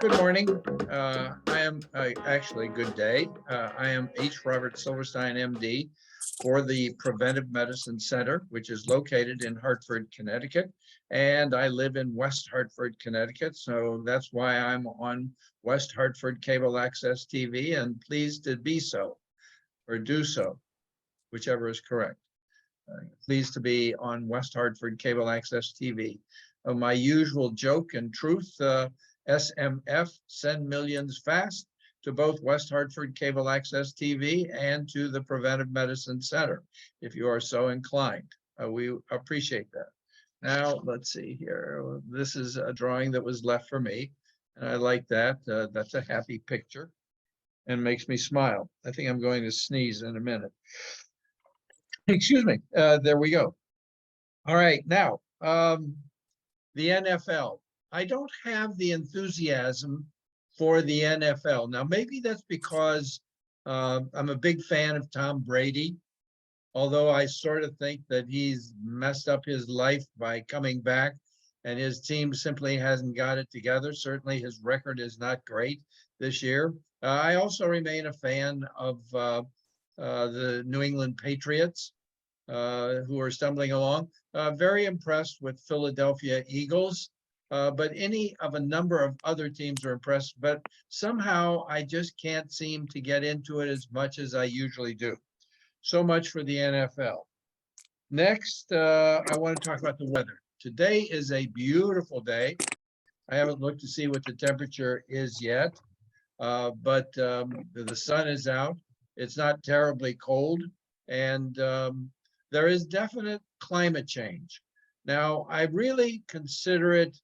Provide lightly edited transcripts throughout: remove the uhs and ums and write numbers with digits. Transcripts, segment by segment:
Good morning. I am actually good day. I am H. Robert Silverstein, MD, for the Preventive Medicine Center, which is located in Hartford, Connecticut. And I live in West Hartford, Connecticut. So that's why I'm on West Hartford Cable Access TV and pleased to be so or do so, whichever is correct. Pleased to be on West Hartford Cable Access TV. My usual joke and truth, SMF, send millions fast, to both West Hartford Cable Access TV and to the Preventive Medicine Center, if you are so inclined. We appreciate that. Now, let's see here. This is a drawing that was left for me, and I like that. That's a happy picture and makes me smile. I think I'm going to sneeze in a minute. Excuse me. There we go. All right, now, the NFL. I don't have the enthusiasm for the NFL. Now, maybe that's because I'm a big fan of Tom Brady, although I sort of think that he's messed up his life by coming back and his team simply hasn't got it together. Certainly his record is not great this year. I also remain a fan of the New England Patriots, who are stumbling along. Very impressed with Philadelphia Eagles, but any of a number of other teams are impressed, but somehow I just can't seem to get into it as much as I usually do. So much for the NFL. Next, I want to talk about the weather. Today is a beautiful day. I haven't looked to see what the temperature is yet, but the sun is out. It's not terribly cold, and there is definite climate change. Now, I really consider it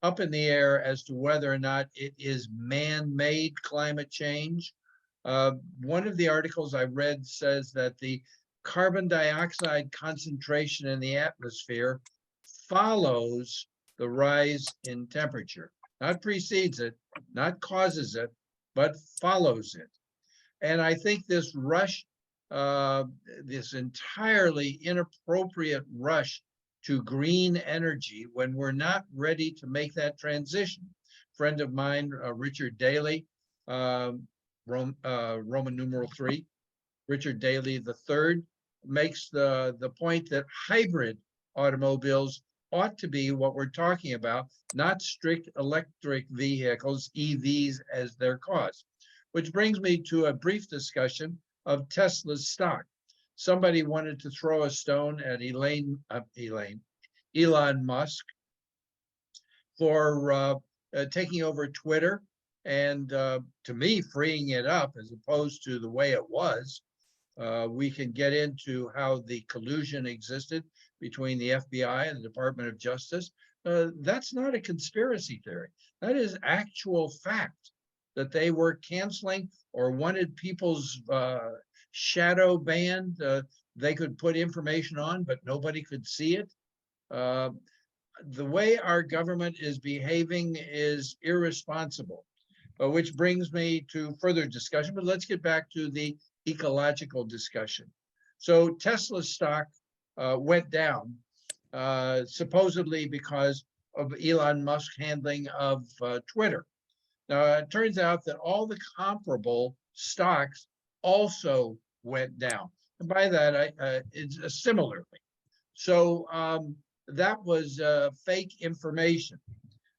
up in the air as to whether or not it is man-made climate change. One of the articles I read says that the carbon dioxide concentration in the atmosphere follows the rise in temperature, not precedes it, not causes it, but follows it. And I think this rush, this entirely inappropriate rush to green energy when we're not ready to make that transition. Friend of mine, Richard Daley, Roman numeral 3, Richard Daley III, makes the point that hybrid automobiles ought to be what we're talking about, not strict electric vehicles, EVs, as their cause. Which brings me to a brief discussion of Tesla's stock. Somebody wanted to throw a stone at Elon Musk for taking over Twitter and, to me, freeing it up as opposed to the way it was. We can get into how the collusion existed between the FBI and the Department of Justice. That's not a conspiracy theory. That is actual fact, that they were canceling or wanted people's shadow banned. They could put information on, but nobody could see it. The way our government is behaving is irresponsible, which brings me to further discussion, but let's get back to the ecological discussion. So Tesla stock went down, supposedly because of Elon Musk's handling of Twitter. Now, it turns out that all the comparable stocks also went down. And by that, it's similarly. So that was fake information.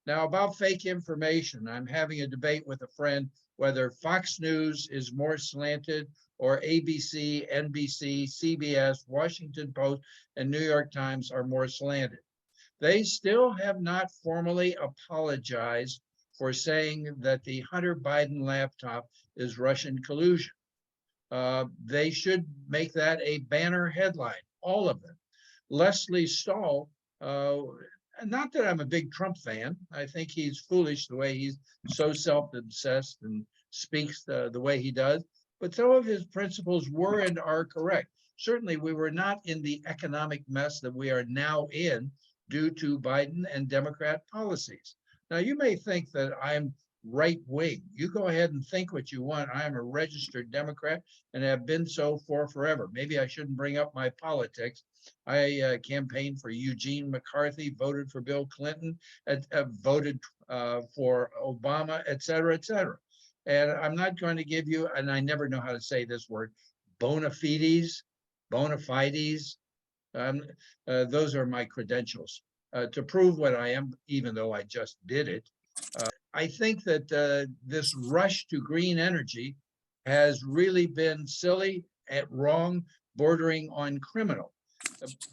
Now, about fake information, I'm having a debate with a friend whether Fox News is more slanted or ABC, NBC, CBS, Washington Post, and New York Times are more slanted. They still have not formally apologized for saying that the Hunter Biden laptop is Russian collusion. They should make that a banner headline, all of them. Leslie Stahl, not that I'm a big Trump fan. I think he's foolish the way he's so self-obsessed and speaks the way he does. But some of his principles were and are correct. Certainly, we were not in the economic mess that we are now in due to Biden and Democrat policies. Now, you may think that I'm right wing. You go ahead and think what you want. I am a registered Democrat and have been so for forever. Maybe I shouldn't bring up my politics. I campaigned for Eugene McCarthy, voted for Bill Clinton, voted for Obama, et cetera, et cetera. And I'm not going to give you, and I never know how to say this word, bona fides, bona fides. Um, those are my credentials to prove what I am, even though I just did it. I think that this rush to green energy has really been silly, at wrong, bordering on criminal.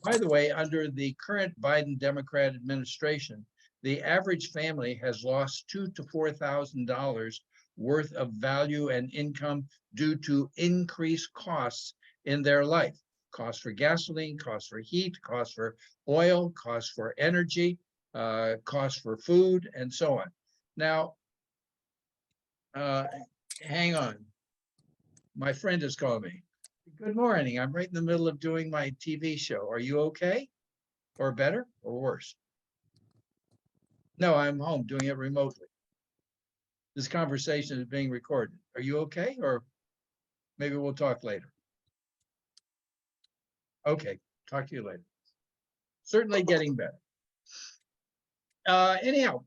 By the way, under the current Biden Democrat administration, the average family has lost $2,000 to $4,000 worth of value and income due to increased costs in their life. Costs for gasoline, costs for heat, costs for oil, costs for energy, costs for food, and so on. Now, hang on. My friend is calling me. Good morning. I'm right in the middle of doing my TV show. Are you okay? Or better or worse? No, I'm home doing it remotely. This conversation is being recorded. Are you okay? Or maybe we'll talk later. Okay, talk to you later. Certainly getting better. Anyhow,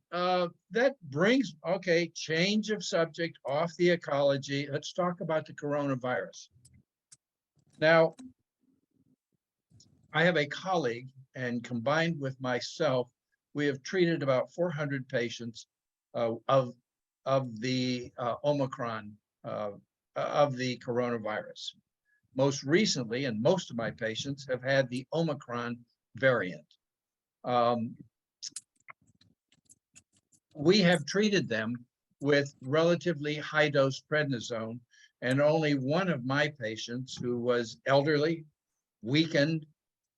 that brings, okay, change of subject off the ecology. Let's talk about the coronavirus. Now, I have a colleague, and combined with myself, we have treated about 400 patients of the Omicron, of the coronavirus. Most recently, and most of my patients have had the Omicron variant. We have treated them with relatively high dose prednisone, and only one of my patients, who was elderly, weakened,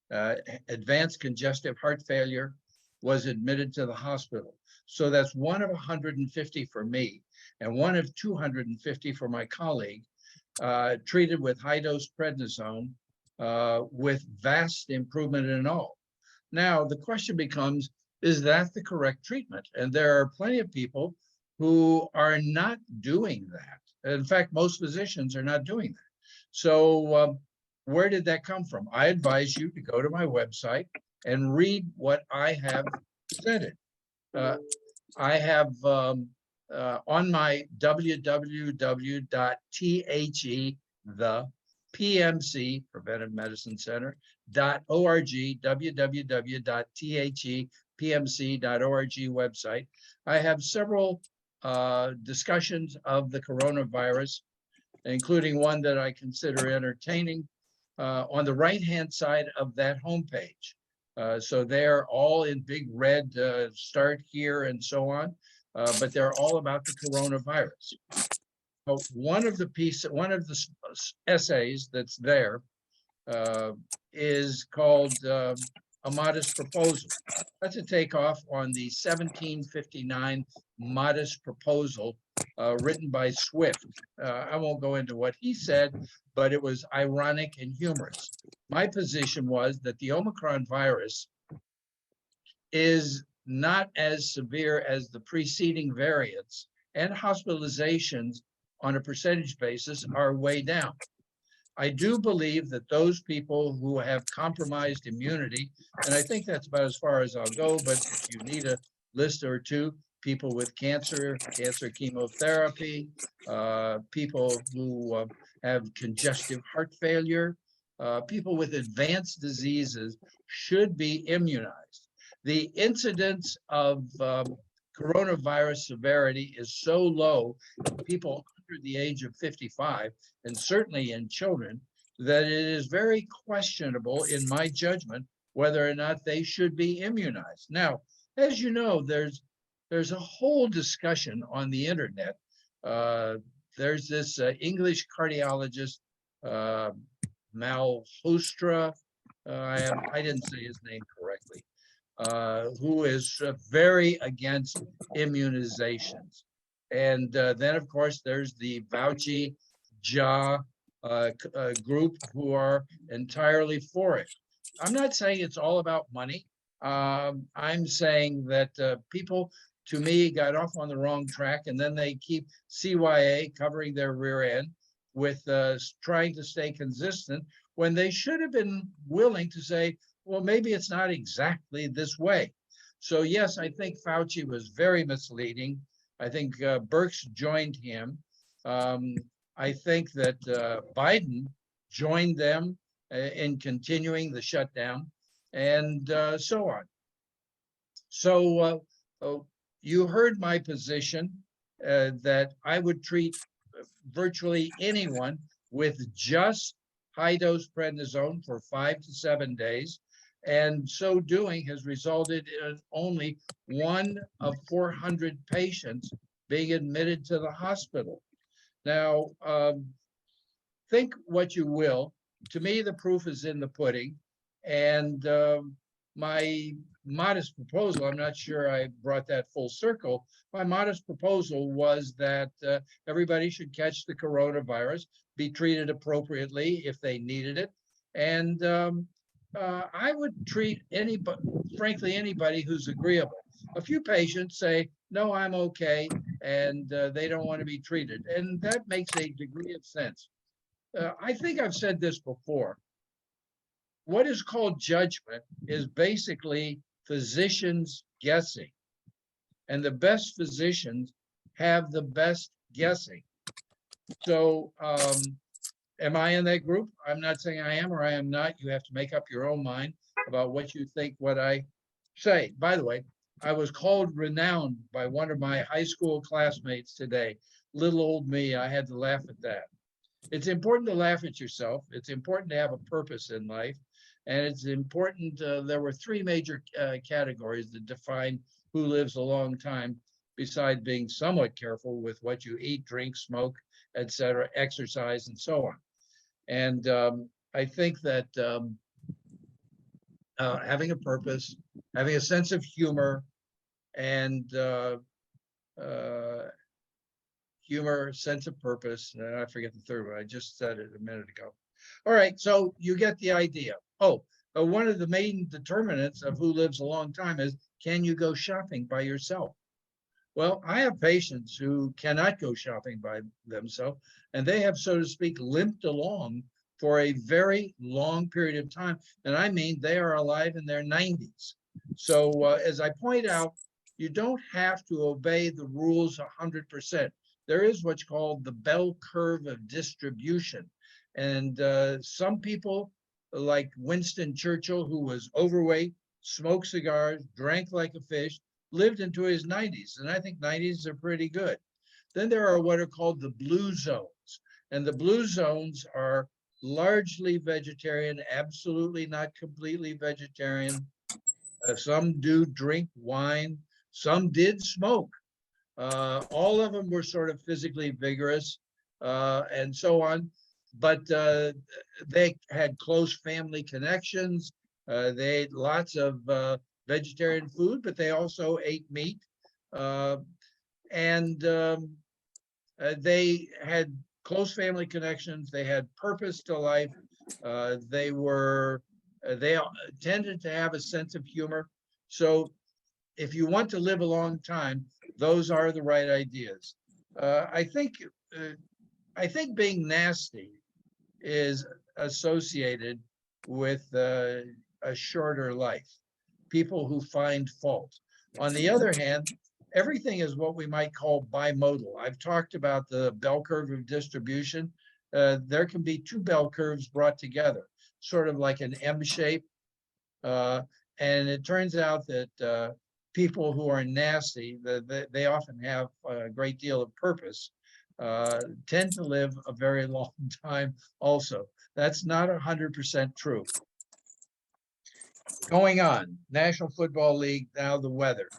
advanced congestive heart failure, was admitted to the hospital. So that's one of 150 for me and one of 250 for my colleague, treated with high dose prednisone with vast improvement in all. Now, the question becomes, is that the correct treatment? And there are plenty of people who are not doing that. In fact, most physicians are not doing that. So where did that come from? I advise you to go to my website and read what I have presented. I have on my www.the PMC, Preventive Medicine Center, .org, www.thepmc.org website. I have several discussions of the coronavirus, including one that I consider entertaining, on the right-hand side of that homepage. So they're all in big red, start here and so on, but they're all about the coronavirus. One of the essays that's there is called A Modest Proposal. That's a takeoff on the 1759 Modest Proposal written by Swift. I won't go into what he said, but it was ironic and humorous. My position was that the Omicron virus is not as severe as the preceding variants, and hospitalizations on a percentage basis are way down. I do believe that those people who have compromised immunity, and I think that's about as far as I'll go, but if you need a list or two, people with cancer chemotherapy, people who have congestive heart failure, people with advanced diseases should be immunized. The incidence of coronavirus severity is so low in people under the age of 55, and certainly in children, that it is very questionable, in my judgment, whether or not they should be immunized. Now, as you know, there's a whole discussion on the internet. There's this English cardiologist, Malhotra, I didn't say his name correctly, who is very against immunizations. And then, of course, there's the Fauci group who are entirely for it. I'm not saying it's all about money. I'm saying that people to me, got off on the wrong track, and then they keep CYA covering their rear end with trying to stay consistent when they should have been willing to say, well, maybe it's not exactly this way. So yes, I think Fauci was very misleading. I think Birx joined him. I think that Biden joined them in continuing the shutdown, and so on. So you heard my position that I would treat virtually anyone with just high-dose prednisone for 5 to 7 days. And so doing has resulted in only 1 of 400 patients being admitted to the hospital. Now, think what you will. To me, the proof is in the pudding. And my modest proposal, I'm not sure I brought that full circle. My modest proposal was that everybody should catch the coronavirus, be treated appropriately if they needed it. And I would treat anybody, frankly, anybody who's agreeable. A few patients say, no, I'm okay, and they don't want to be treated. And that makes a degree of sense. I think I've said this before. What is called judgment is basically physicians guessing. And the best physicians have the best guessing. So am I in that group? I'm not saying I am or I am not. You have to make up your own mind about what you think, what I say. By the way, I was called renowned by one of my high school classmates today. Little old me, I had to laugh at that. It's important to laugh at yourself. It's important to have a purpose in life. And it's important, there were 3 major categories that define who lives a long time, besides being somewhat careful with what you eat, drink, smoke, etc., exercise, and so on. And I think that having a purpose, having a sense of humor, and humor, sense of purpose, I forget the third one, I just said it a minute ago. All right, so you get the idea. Oh, one of the main determinants of who lives a long time is, can you go shopping by yourself? Well, I have patients who cannot go shopping by themselves, and they have, so to speak, limped along for a very long period of time. And I mean, they are alive in their 90s. So as I point out, you don't have to obey the rules 100%. There is what's called the bell curve of distribution. And some people, like Winston Churchill, who was overweight, smoked cigars, drank like a fish, lived into his 90s. And I think 90s are pretty good. Then there are what are called the blue zones. And the blue zones are largely vegetarian, absolutely not completely vegetarian. Some do drink wine. Some did smoke. All of them were sort of physically vigorous and so on. But they had close family connections. They ate lots of vegetarian food, but they also ate meat. And they had close family connections. They had purpose to life. They tended to have a sense of humor. So if you want to live a long time, those are the right ideas. I think being nasty is associated with a shorter life, people who find fault. On the other hand, everything is what we might call bimodal. I've talked about the bell curve of distribution. There can be 2 bell curves brought together, sort of like an M shape. And it turns out that people who are nasty, they often have a great deal of purpose, tend to live a very long time also. That's not 100% true. Going on, National Football League, now the weather.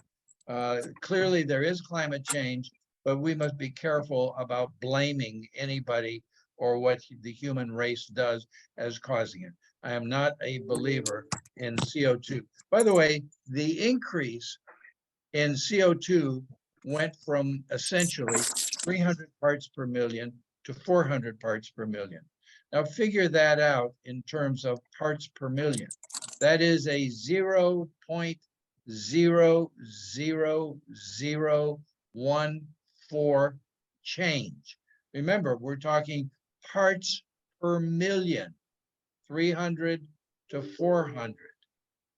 Clearly there is climate change, but we must be careful about blaming anybody or what the human race does as causing it. I am not a believer in CO2. By the way, the increase in CO2 went from essentially 300 parts per million to 400 parts per million. Now figure that out in terms of parts per million. That is a 0.001 0.00014 change. Remember, we're talking parts per million, 300 to 400.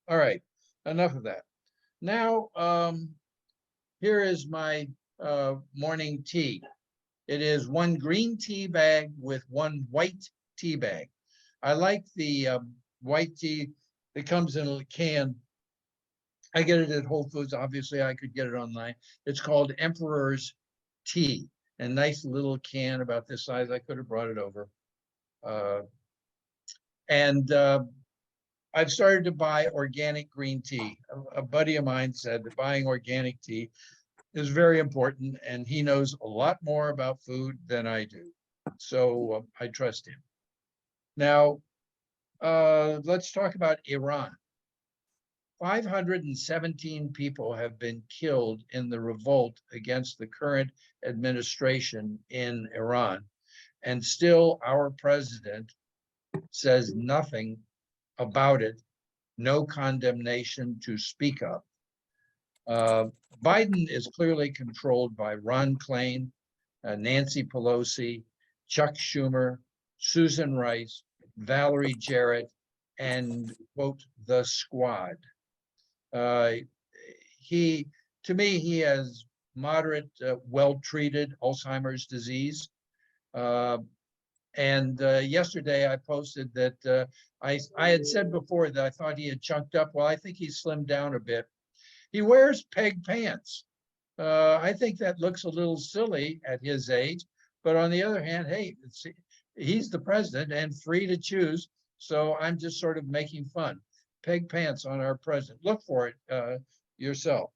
All right, enough of that. Now, here is my morning tea. It is 1 green tea bag with 1 white tea bag. I like the white tea that comes in a can. I get it at Whole Foods. Obviously, I could get it online. It's called Emperor's Tea. A nice little can about this size. I could have brought it over. And I've started to buy organic green tea. A buddy of mine said that buying organic tea is very important, and he knows a lot more about food than I do. So I trust him. Now, let's talk about Iran. 517 people have been killed in the revolt against the current administration in Iran. And still our president says nothing about it, no condemnation to speak of. Biden is clearly controlled by Ron Klain, Nancy Pelosi, Chuck Schumer, Susan Rice, Valerie Jarrett, and quote, the squad. To me, he has moderate, well-treated Alzheimer's disease. Yesterday I posted that I had said before that I thought he had chunked up. Well, I think he's slimmed down a bit. He wears peg pants. I think that looks a little silly at his age, but on the other hand, hey, he's the president and free to choose. So I'm just sort of making fun. Peg pants on our president. Look for it yourself.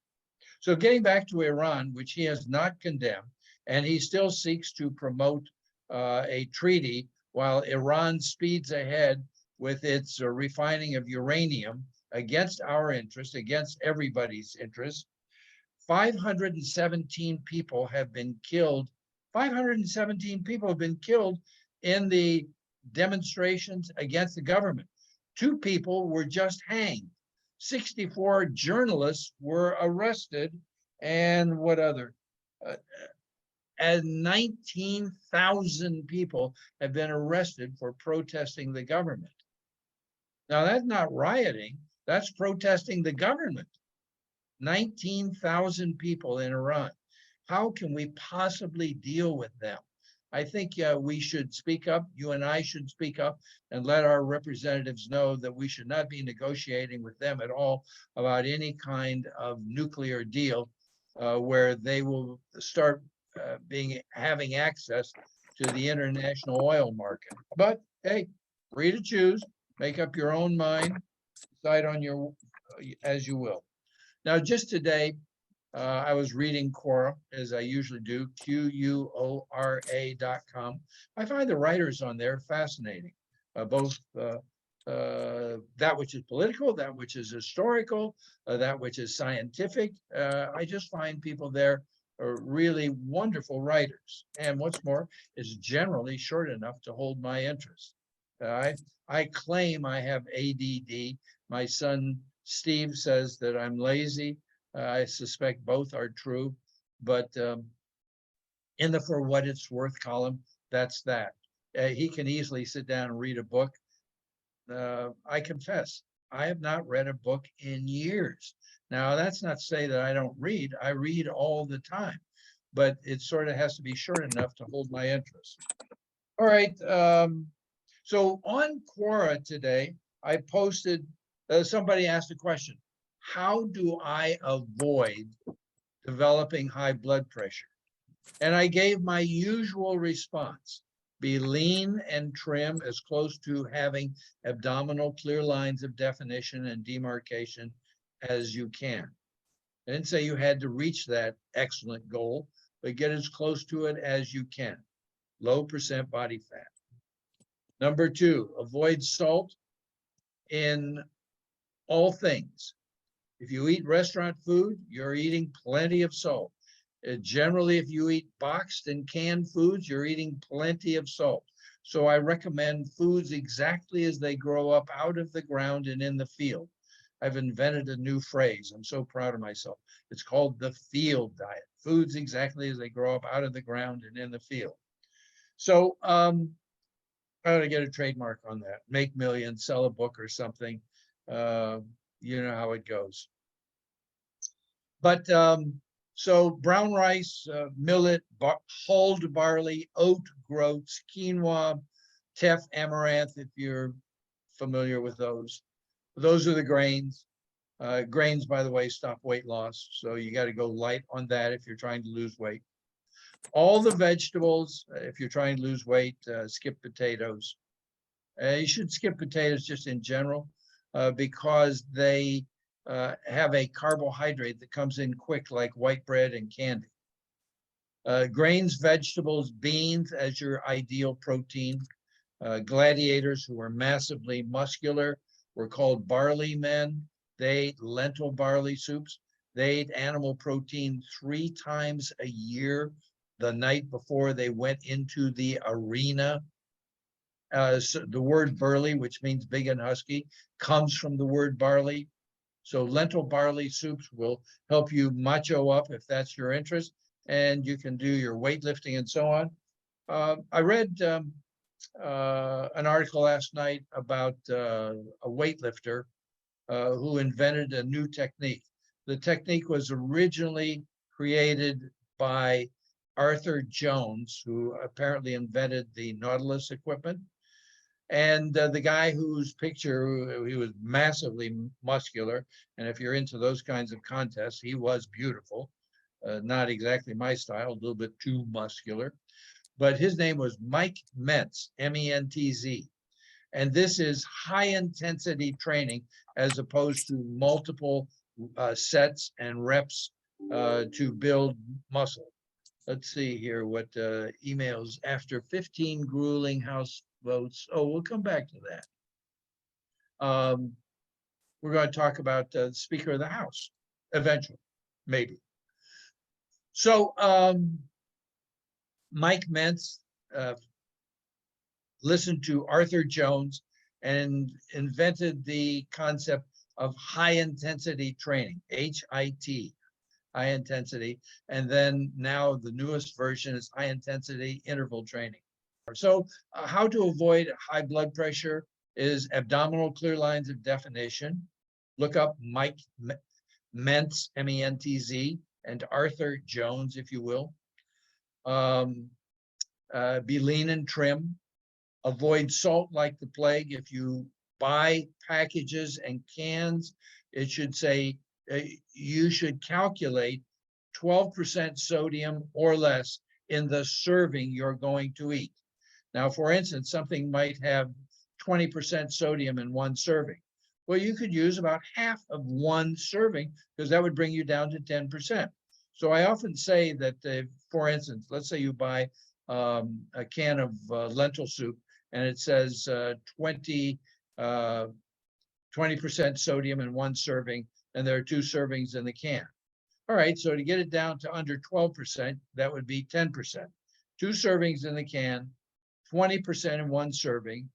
So getting back to Iran, which he has not condemned, and he still seeks to promote a treaty while Iran speeds ahead with its refining of uranium against our interest, against everybody's interest. 517 people have been killed. 517 people have been killed in the demonstrations against the government. 2 people were just hanged. 64 journalists were arrested, and what other? And 19,000 people have been arrested for protesting the government. Now, that's not rioting, that's protesting the government. 19,000 people in Iran. How can we possibly deal with them? I think we should speak up, you and I should speak up and let our representatives know that we should not be negotiating with them at all about any kind of nuclear deal where they will start having access to the international oil market. But hey, free to choose, make up your own mind, decide on your as you will. Now, just today, I was reading Quora, as I usually do, Quora.com. I find the writers on there fascinating, both that which is political, that which is historical, that which is scientific. I just find people there are really wonderful writers. And what's more, is generally short enough to hold my interest. I claim I have ADD. My son, Steve, says that I'm lazy. I suspect both are true, but in the for what it's worth column, that's that. He can easily sit down and read a book. I confess, I have not read a book in years. Now, that's not to say that I don't read. I read all the time, but it sort of has to be short enough to hold my interest. All right. So on Quora today, I posted, somebody asked a question. How do I avoid developing high blood pressure? And I gave my usual response. Be lean and trim, as close to having abdominal clear lines of definition and demarcation as you can. I didn't say you had to reach that excellent goal, but get as close to it as you can. Low percent body fat. Number 2, avoid salt in all things. If you eat restaurant food, you're eating plenty of salt. Generally, if you eat boxed and canned foods, you're eating plenty of salt. So I recommend foods exactly as they grow up out of the ground and in the field. I've invented a new phrase. I'm so proud of myself. It's called the field diet. Foods exactly as they grow up out of the ground and in the field. So I ought to get a trademark on that. Make millions, sell a book or something. You know how it goes. But so brown rice, millet, hulled barley, oat groats, quinoa, teff, amaranth, if you're familiar with those. Those are the grains. Grains, by the way, stop weight loss. So you got to go light on that if you're trying to lose weight. All the vegetables, if you're trying to lose weight, skip potatoes. You should skip potatoes just in general because they have a carbohydrate that comes in quick, like white bread and candy. Grains, vegetables, beans as your ideal protein. Gladiators who were massively muscular were called barley men. They ate lentil barley soups. They ate animal protein 3 times a year the night before they went into the arena. So the word burly, which means big and husky, comes from the word barley. So lentil barley soups will help you macho up if that's your interest, and you can do your weightlifting and so on. I read an article last night about a weightlifter who invented a new technique. The technique was originally created by Arthur Jones, who apparently invented the Nautilus equipment. And the guy whose picture, he was massively muscular. And if you're into those kinds of contests, he was beautiful. Not exactly my style, a little bit too muscular. But his name was Mike Mentz, M-E-N-T-Z. And this is high intensity training as opposed to multiple sets and reps to build muscle. Let's see here what emails after 15 grueling House votes. Oh, we'll come back to that. We're going to talk about the Speaker of the House eventually, maybe. So Mike Mentz listened to Arthur Jones and invented the concept of high intensity training, HIT, high intensity. And then now the newest version is high intensity interval training. So how to avoid high blood pressure is abdominal clear lines of definition. Look up Mike Mentz, M-E-N-T-Z, and Arthur Jones, if you will. Be lean and trim. Avoid salt like the plague. If you buy packages and cans, it should say you should calculate 12% sodium or less in the serving you're going to eat. Now, for instance, something might have 20% sodium in one serving. Well, you could use about half of one serving because that would bring you down to 10%. So I often say that, for instance, let's say you buy a can of lentil soup and it says 20% sodium in one serving, and there are 2 servings in the can. All right, so to get it down to under 12%, that would be 10%. 2 servings in the can, 20% in one serving.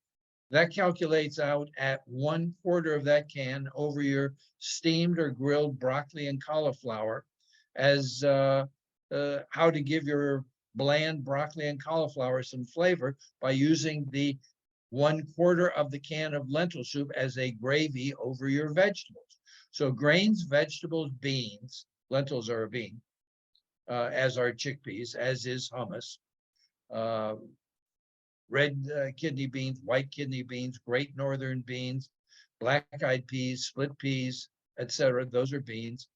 That calculates out at 1/4 of that can over your steamed or grilled broccoli and cauliflower as how to give your bland broccoli and cauliflower some flavor by using the 1/4 of the can of lentil soup as a gravy over your vegetables. So grains, vegetables, beans, lentils are a bean, as are chickpeas, as is hummus. Red kidney beans, white kidney beans, great northern beans, black-eyed peas, split peas, etc. Those are beans.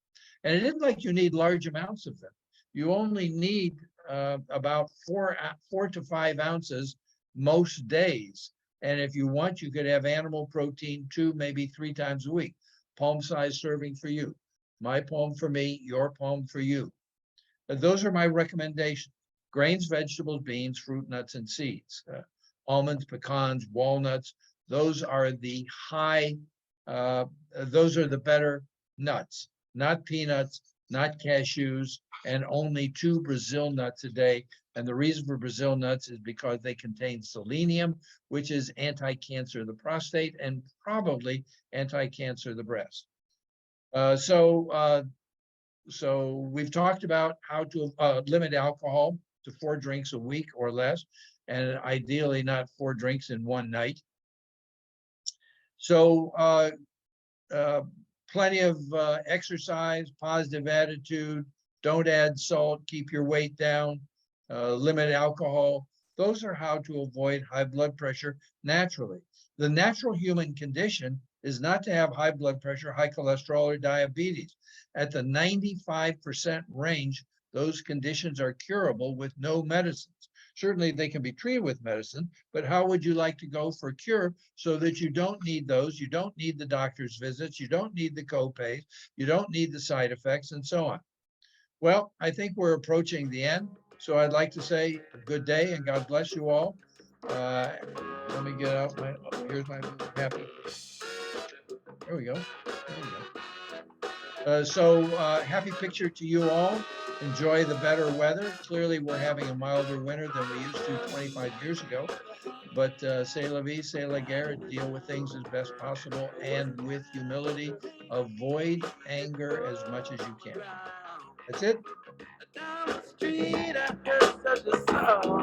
And it isn't like you need large amounts of them. You only need about 4 to 5 ounces most days. And if you want, you could have animal protein 2, maybe 3 times a week. Palm-sized serving for you. My palm for me, your palm for you. But those are my recommendations. Grains, vegetables, beans, fruit, nuts, and seeds. Almonds, pecans, walnuts, those are the those are the better nuts, not peanuts, not cashews, and only 2 Brazil nuts a day. And the reason for Brazil nuts is because they contain selenium, which is anti-cancer of the prostate and probably anti-cancer of the breast. So we've talked about how to limit alcohol to 4 drinks a week or less, and ideally not 4 drinks in one night. So plenty of exercise, positive attitude, don't add salt, keep your weight down, limit alcohol. Those are how to avoid high blood pressure naturally. The natural human condition is not to have high blood pressure, high cholesterol, or diabetes. At the 95% range, those conditions are curable with no medicines. Certainly they can be treated with medicine, but how would you like to go for a cure so that you don't need those, you don't need the doctor's visits, you don't need the co-pays, you don't need the side effects, and so on. Well, I think we're approaching the end, so I'd like to say a good day and God bless you all. Let me get out my, oh, here's my happy. There we go. There we go. Happy picture to you all. Enjoy the better weather. Clearly, we're having a milder winter than we used to 25 years ago. But c'est la vie, c'est la guerre. Deal with things as best possible and with humility. Avoid anger as much as you can. That's it. Down the street, I heard such a song.